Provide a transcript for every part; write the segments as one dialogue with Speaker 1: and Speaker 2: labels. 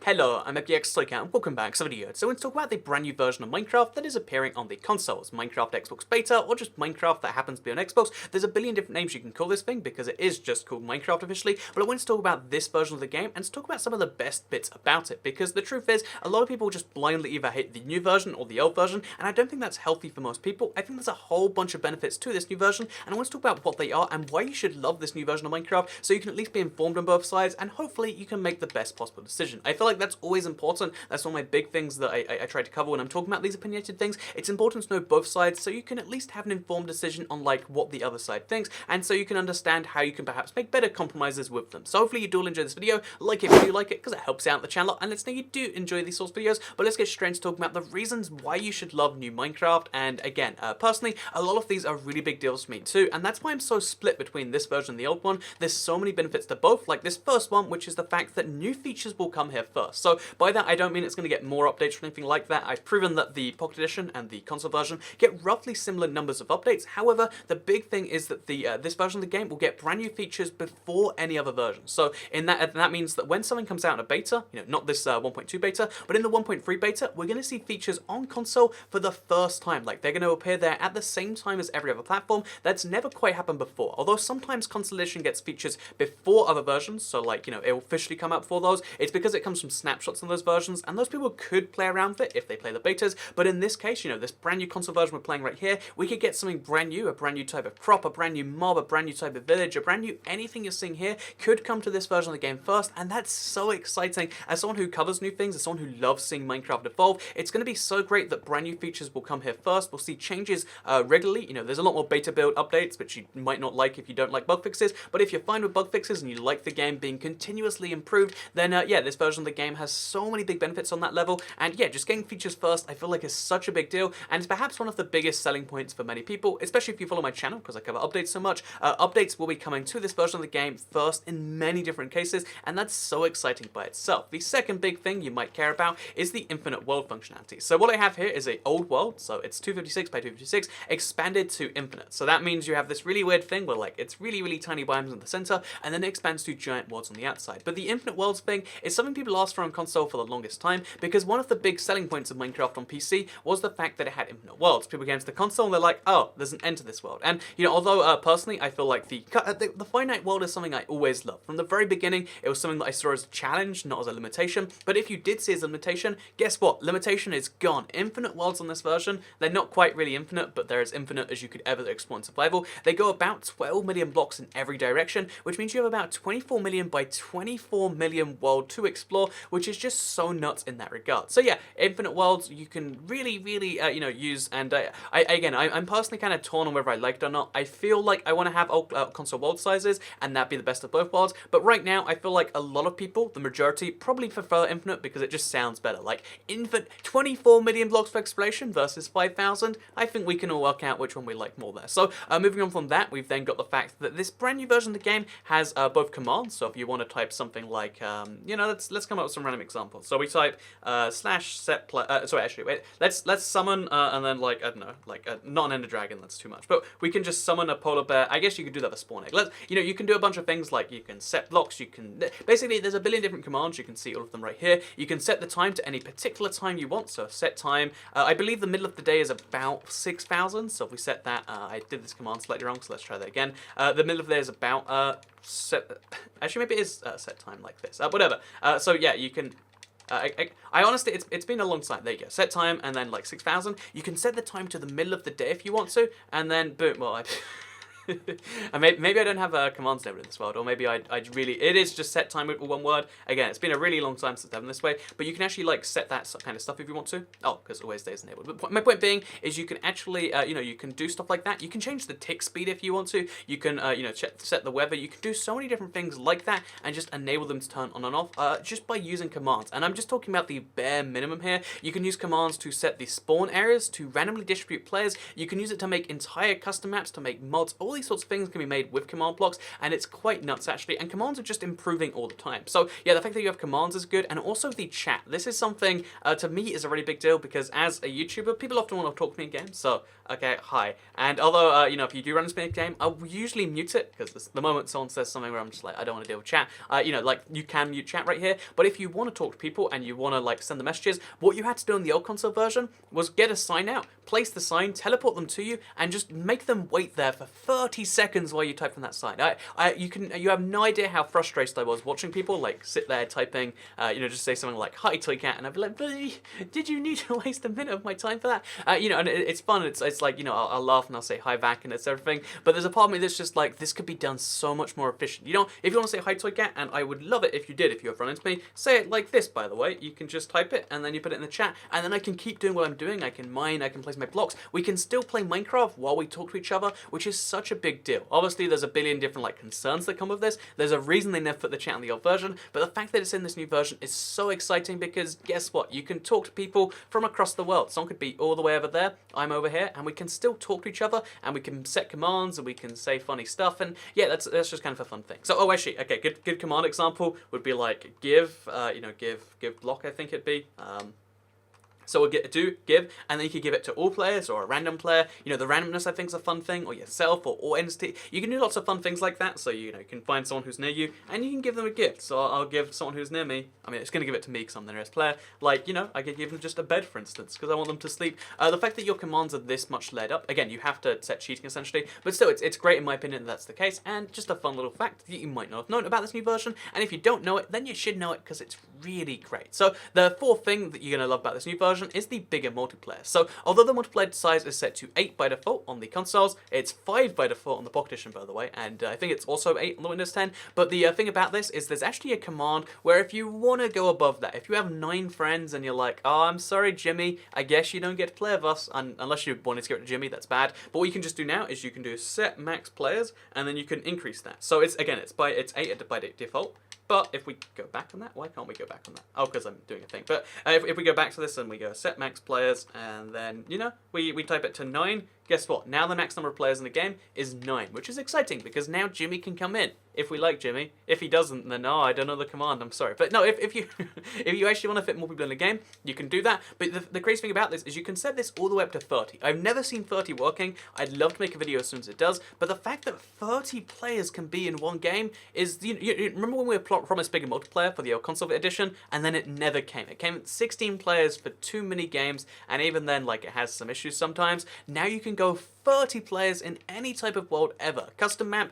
Speaker 1: Hello, I'm FDX and welcome back to the video. So let's talk about the brand new version of Minecraft that is appearing on the consoles. Minecraft Xbox Beta, or just Minecraft that happens to be on Xbox. There's a billion different names you can call this thing because it is just called Minecraft officially, but I want to talk about this version of the game and to talk about some of the best bits about it, because the truth is, a lot of people just blindly either hate the new version or the old version, and I don't think that's healthy for most people. I think there's a whole bunch of benefits to this new version, and I want to talk about what they are and why you should love this new version of Minecraft, so you can at least be informed on both sides, and hopefully you can make the best possible decision. I feel like that's always important. That's one of my big things that I try to cover when I'm talking about these opinionated things. It's important to know both sides so you can at least have an informed decision on like what the other side thinks, and so you can understand how you can perhaps make better compromises with them. So hopefully you do all enjoy this video. Like it if you like it, because it helps out the channel, and let's know you do enjoy these sorts of videos. But let's get straight into talking about the reasons why you should love new Minecraft. And again, personally, a lot of these are really big deals for me too, and that's why I'm so split between this version and the old one. There's so many benefits to both, like this first one, which is the fact that new features will come here first. So by that I don't mean it's going to get more updates or anything like that. I've proven that the Pocket Edition and the console version get roughly similar numbers of updates. However, the big thing is that the this version of the game will get brand new features before any other version. So in that means that when something comes out in a beta, not this 1.2 beta, but in the 1.3 beta, we're going to see features on console for the first time. Like, they're going to appear there at the same time as every other platform. That's never quite happened before. Although sometimes console edition gets features before other versions, so like, it will officially come out before those. It's because it comes from snapshots on those versions, and those people could play around with it if they play the betas. But in this case, this brand new console version we're playing right here, we could get something brand new, a brand new type of crop, a brand new mob, a brand new type of village, a brand new anything you're seeing here could come to this version of the game first, and that's so exciting. As someone who covers new things, as someone who loves seeing Minecraft evolve, it's going to be so great that brand new features will come here first. We'll see changes regularly. There's a lot more beta build updates, which you might not like if you don't like bug fixes, but if you're fine with bug fixes and you like the game being continuously improved, then yeah, this version of the game has so many big benefits on that level. And yeah, just getting features first, I feel like is such a big deal, and it's perhaps one of the biggest selling points for many people, especially if you follow my channel, because I cover updates so much. Updates will be coming to this version of the game first in many different cases, and that's so exciting by itself. The second big thing you might care about is the infinite world functionality. So what I have here is an old world, so it's 256 by 256, expanded to infinite. So that means you have this really weird thing where like it's really tiny biomes in the center, and then it expands to giant worlds on the outside. But the infinite worlds thing is something people asked for on console for the longest time, because one of the big selling points of Minecraft on PC was the fact that it had infinite worlds. People came to the console and they're like, oh, there's an end to this world. And although personally I feel like the finite world is something I always loved. From the very beginning, it was something that I saw as a challenge, not as a limitation. But if you did see it as a limitation, guess what? Limitation is gone. Infinite worlds on this version, they're not quite really infinite, but they're as infinite as you could ever explore in survival. They go about 12 million blocks in every direction, which means you have about 24 million by 24 million world to explore, which is just so nuts in that regard. So yeah, infinite worlds you can really use, and I'm personally kind of torn on whether I like it or not. I feel like I want to have console world sizes, and that'd be the best of both worlds, but right now I feel like a lot of people, the majority, probably prefer infinite because it just sounds better. Like, infinite 24 million blocks for exploration versus 5,000, I think we can all work out which one we like more there. So moving on from that, we've then got the fact that this brand new version of the game has both commands. So if you want to type something like, let's come up with some random examples. So we type /set play. Sorry, actually, wait. Let's summon and then like, I don't know, like not an ender dragon. That's too much. But we can just summon a polar bear. I guess you could do that for spawn egg. You can do a bunch of things, like you can set blocks. You can basically, there's a billion different commands. You can see all of them right here. You can set the time to any particular time you want. So set time. I believe the middle of the day is about 6,000. So if we set that, I did this command slightly wrong. So let's try that again. The middle of the day is about actually maybe it is set time like this. Whatever. So yeah, you can. I honestly, it's been a long time. There you go. Set time and then like 6,000. You can set the time to the middle of the day if you want to, and then boom. Well, and maybe I don't have commands enabled in this world, or maybe I really, it is just set time with one word. Again, it's been a really long time since I've done this way, but you can actually like set that kind of stuff if you want to. Oh, because always stays enabled. But my point being is you can actually, you can do stuff like that. You can change the tick speed if you want to. You can, set the weather. You can do so many different things like that and just enable them to turn on and off just by using commands. And I'm just talking about the bare minimum here. You can use commands to set the spawn areas, to randomly distribute players. You can use it to make entire custom maps, to make mods, all these sorts of things can be made with command blocks, and it's quite nuts actually, and commands are just improving all the time. So yeah, the fact that you have commands is good, and also the chat. This is something, to me, is a really big deal, because as a YouTuber, people often want to talk to me in games, so, okay, hi. And although, you know, if you do run a spin game, I'll usually mute it, because the moment someone says something where I'm just like, I don't want to deal with chat, you know, like, you can mute chat right here, but if you want to talk to people, and you want to, like, send the messages, what you had to do in the old console version was get a sign out, place the sign, teleport them to you, and just make them wait there for 30 seconds while you type from that sign. You have no idea how frustrated I was watching people, like, sit there typing, you know, just say something like, hi, Toycat, and I'd be like, did you need to waste a minute of my time for that? You know, and it's fun, it's like, you know, I'll laugh and I'll say hi back and it's everything, but there's a part of me that's just like, this could be done so much more efficient. You know, if you want to say hi, Toycat, and I would love it if you did, if you have run into me, say it like this, by the way. You can just type it, and then you put it in the chat, and then I can keep doing what I'm doing. I can mine, I can place my blocks. We can still play Minecraft while we talk to each other, which is such a big deal. Obviously, there's a billion different, like, concerns that come with this. There's a reason they never put the chat in the old version, but the fact that it's in this new version is so exciting, because guess what? You can talk to people from across the world. Someone could be all the way over there, I'm over here, and we can still talk to each other, and we can set commands, and we can say funny stuff, and yeah, that's just kind of a fun thing. So, oh, actually, okay, good command example would be like give, you know, give block, I think it'd be. So we'll give, and then you can give it to all players or a random player. You know, the randomness I think is a fun thing, or yourself, or entity. You can do lots of fun things like that. So, you know, you can find someone who's near you, and you can give them a gift. So I'll give someone who's near me, I mean, it's going to give it to me because I'm the nearest player. Like, you know, I could give them just a bed, for instance, because I want them to sleep. The fact that your commands are this much laid up, again, you have to set cheating essentially, but still, it's great in my opinion that that's the case, and just a fun little fact that you might not have known about this new version, and if you don't know it, then you should know it because it's really great. So the fourth thing that you're going to love about this new version is the bigger multiplayer. So although the multiplayer size is set to 8 by default on the consoles, it's 5 by default on the Pocket Edition, by the way, and I think it's also 8 on the Windows 10, but the thing about this is there's actually a command where if you want to go above that, if you have 9 friends and you're like, oh, I'm sorry, Jimmy, I guess you don't get to play with us, unless you wanted to get rid of Jimmy, that's bad, but what you can just do now is you can do set max players, and then you can increase that. So it's 8 by default. But if we go back on that, why can't we go back on that? Oh, because I'm doing a thing. But if we go back to this and we go set max players, and then, you know, we type it to 9, guess what? Now the max number of players in the game is 9, which is exciting because now Jimmy can come in. If we like Jimmy. If he doesn't, then no, I don't know the command, I'm sorry. But no, if you if you actually want to fit more people in the game, you can do that. But the crazy thing about this is you can set this all the way up to 30. I've never seen 30 working. I'd love to make a video as soon as it does, but the fact that 30 players can be in one game is, you remember when we were promised bigger multiplayer for the old console edition, and then it never came. It came at 16 players for too many games, and even then, like, it has some issues sometimes. Now you can go 30 players in any type of world ever. Custom map,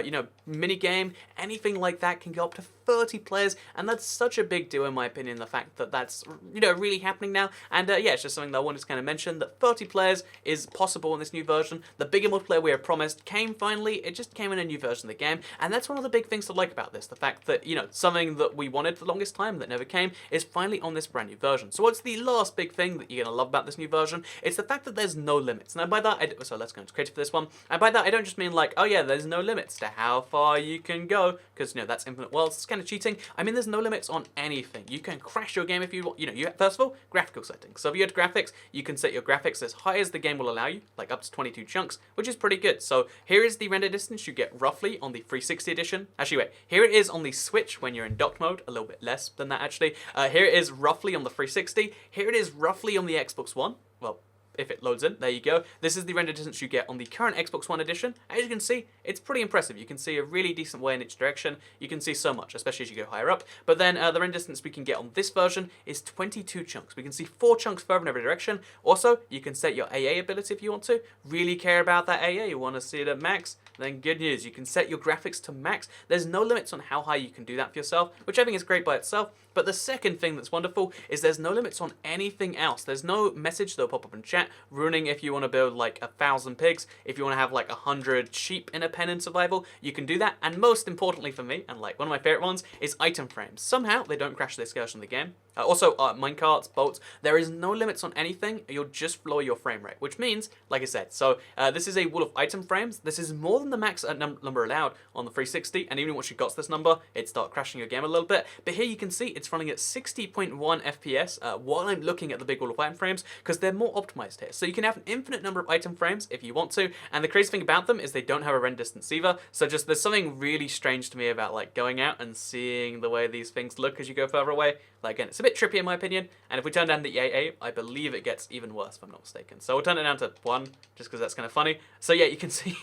Speaker 1: you know, mini game, anything like that can go up to 30 players, and that's such a big deal in my opinion, the fact that that's, you know, really happening now. And yeah, it's just something that I wanted to kind of mention, that 30 players is possible in this new version. The bigger multiplayer we were promised came finally. It just came in a new version of the game, and that's one of the big things to like about this, the fact that, you know, something that we wanted for the longest time that never came is finally on this brand new version. So what's the last big thing that you're gonna love about this new version? It's the fact that there's no limits. Now by that, so let's go into creative for this one, and by that I don't just mean like, oh yeah, there's no limits to how far you can go, because, you know, that's infinite worlds, it's kind of cheating. I mean, there's no limits on anything. You can crash your game if you want. You know, first of all, graphical settings. So if you had graphics, you can set your graphics as high as the game will allow you, like up to 22 chunks, which is pretty good. So here is the render distance you get roughly on the 360 edition. Actually, wait, here it is on the Switch when you're in docked mode, a little bit less than that actually. Here it is roughly on the 360. Here it is roughly on the Xbox One. Well, if it loads in, there you go. This is the render distance you get on the current Xbox One edition. As you can see, it's pretty impressive. You can see a really decent way in each direction. You can see so much, especially as you go higher up. But then the render distance we can get on this version is 22 chunks. We can see 4 chunks further in every direction. Also, you can set your AA ability if you want to. Really care about that AA, you want to see it at max, then good news, you can set your graphics to max. There's no limits on how high you can do that for yourself, which I think is great by itself. But the second thing that's wonderful is there's no limits on anything else. There's no message that'll pop up in chat ruining if you want to build like 1,000 pigs, if you want to have like 100 sheep in a pen in survival, you can do that. And most importantly for me, and like one of my favorite ones, is item frames. Somehow they don't crash this version of the game. Also, minecarts, bolts, there is no limits on anything, you'll just lower your frame rate, which means, like I said, so this is a wall of item frames. This is more than the max number allowed on the 360, and even once you got to this number, it starts crashing your game a little bit. But here you can see it's it's running at 60.1 FPS while I'm looking at the big wall of item frames, because they're more optimized here. So you can have an infinite number of item frames if you want to, and the crazy thing about them is they don't have a render distance either. So just there's something really strange to me about like going out and seeing the way these things look as you go further away. Like again, it's a bit trippy in my opinion, and if we turn down the EAA, I believe it gets even worse if I'm not mistaken. So we'll turn it down to 1, just because that's kind of funny. So yeah, you can see,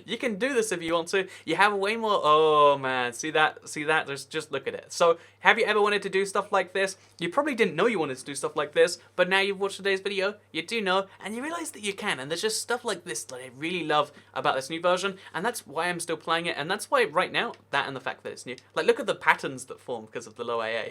Speaker 1: you can do this if you want to. You have way more, oh man, see that, just look at it. So have you ever wanted to do stuff like this? You probably didn't know you wanted to do stuff like this, but now you've watched today's video, you do know, and you realize that you can, and there's just stuff like this that I really love about this new version, and that's why I'm still playing it, and that's why right now, that and the fact that it's new, like look at the patterns that form because of the low AA.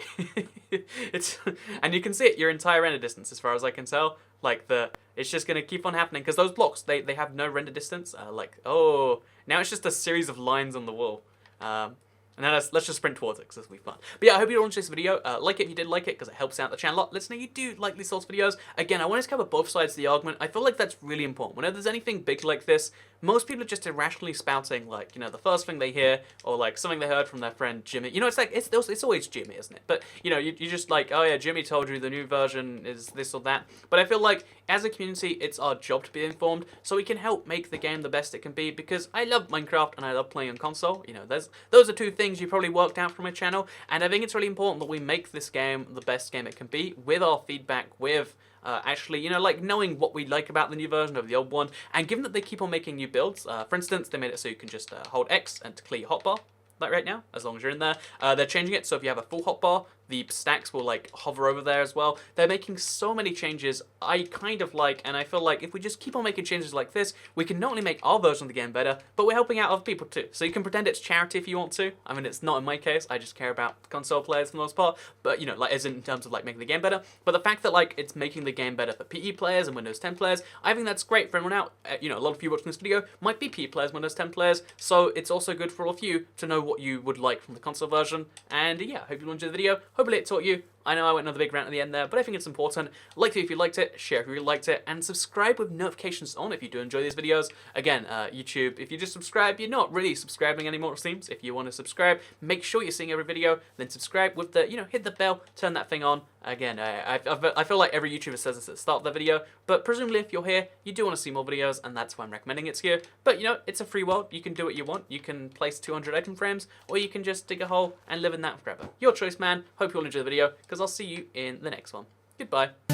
Speaker 1: And you can see it your entire render distance as far as I can tell. Like it's just gonna keep on happening because those blocks they have no render distance. Like oh, now it's just a series of lines on the wall. And now let's just sprint towards it because this will be fun. But yeah, I hope you all enjoyed this video. Like it if you did like it because it helps out the channel a lot. Let us know you do like these sorts of videos. Again, I wanted to cover both sides of the argument. I feel like that's really important. Whenever there's anything big like this, most people are just irrationally spouting like, you know, the first thing they hear or like something they heard from their friend Jimmy. You know, it's like, it's always Jimmy, isn't it? But, you know, you just like, oh yeah, Jimmy told you the new version is this or that. But I feel like as a community, it's our job to be informed so we can help make the game the best it can be because I love Minecraft and I love playing on console. You know, those are two things you probably worked out from my channel, and I think it's really important that we make this game the best game it can be with our feedback, with actually, you know, like knowing what we like about the new version of the old one, and given that they keep on making new builds, for instance, they made it so you can just hold X and to clear your hotbar, like right now, as long as you're in there. They're changing it so if you have a full hotbar, the stacks will like hover over there as well. They're making so many changes I kind of like, and I feel like if we just keep on making changes like this, we can not only make our version of the game better, but we're helping out other people too. So you can pretend it's charity if you want to. I mean, it's not in my case. I just care about console players for the most part, but you know, like as in terms of like making the game better. But the fact that like it's making the game better for PE players and Windows 10 players, I think that's great for everyone out. You know, a lot of you watching this video might be PE players, Windows 10 players, so it's also good for all of you to know what you would like from the console version. And yeah, hope you enjoyed the video. Hopefully it taught you. I know I went another big rant at the end there, but I think it's important. Like it if you liked it, share if you really liked it, and subscribe with notifications on if you do enjoy these videos. Again, YouTube, if you just subscribe, you're not really subscribing anymore, it seems. If you want to subscribe, make sure you're seeing every video, then subscribe with the, you know, hit the bell, turn that thing on. Again, I feel like every YouTuber says this at the start of the video, but presumably if you're here, you do want to see more videos, and that's why I'm recommending it's here. But, you know, it's a free world. You can do what you want. You can place 200 item frames, or you can just dig a hole and live in that forever. Your choice, man. Hope you all enjoy the video, because I'll see you in the next one. Goodbye.